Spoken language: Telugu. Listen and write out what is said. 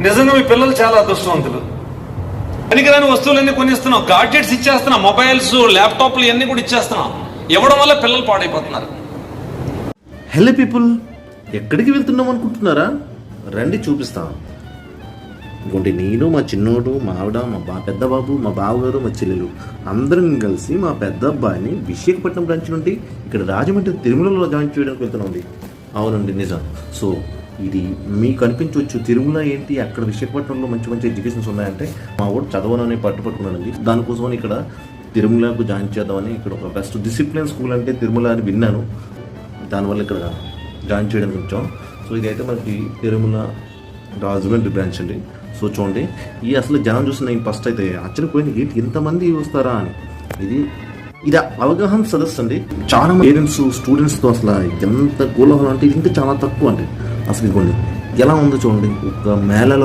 నిజంగా మీ పిల్లలు చాలా అదృష్టవంతులు. పనికిరాని వస్తువులన్నీ కొనిస్తున్నాం, గాడ్జెట్స్ ఇచ్చేస్తున్నాం, మొబైల్స్ ల్యాప్టాప్లు ఇవన్నీ కూడా ఇచ్చేస్తున్నాం. ఇవ్వడం వల్ల పిల్లలు పాడైపోతున్నారు. హలో పీపుల్, ఎక్కడికి వెళ్తున్నాం అనుకుంటున్నారా? రండి చూపిస్తాం. ఇంకోటి నేను, మా చిన్నోడు, మా ఆవిడ, మా పెద్ద బాబు, మా బావగారు, మా చెల్లెలు అందరం కలిసి మా పెద్ద అబ్బాయిని విశాఖపట్నం బ్రాంచ్ నుండి ఇక్కడ రాజమండ్రి తిరుమలలో జాయిన్ చేయడానికి వెళ్తున్నామండి. అవునండి, నిజం. సో ఇది మీకు అనిపించవచ్చు, తిరుమల ఏంటి, అక్కడ విశాఖపట్నంలో మంచి మంచి ఎడ్యుకేషన్స్ ఉన్నాయంటే మా వాడు చదవనని పట్టుపట్టుకున్నానండి. దానికోసమని ఇక్కడ తిరుమలకు జాయిన్ చేద్దామని, ఇక్కడ ఒక బెస్ట్ డిసిప్లిన్ స్కూల్ అంటే తిరుమల అని విన్నాను. దానివల్ల ఇక్కడ జాయిన్ చేయడానికి వచ్చాం. సో ఇదైతే మనకి తిరుమల రాజమండ్రి బ్రాంచ్ అండి. సో చూడండి, ఈ అసలు జనం చూసి నేను ఫస్ట్ అయితే ఆశ్చర్యపోయింది, ఏంటి ఇంతమంది వస్తారా అని. ఇది అవగాహన సదస్సు అండి. చాలా పేరెంట్స్ స్టూడెంట్స్తో అసలు ఎంత కోలాహలం అంటే ఇది ఇంకా చాలా తక్కువ అండి. అసలు ఇదిగోండి ఎలా ఉందో చూడండి, ఒక మేళలో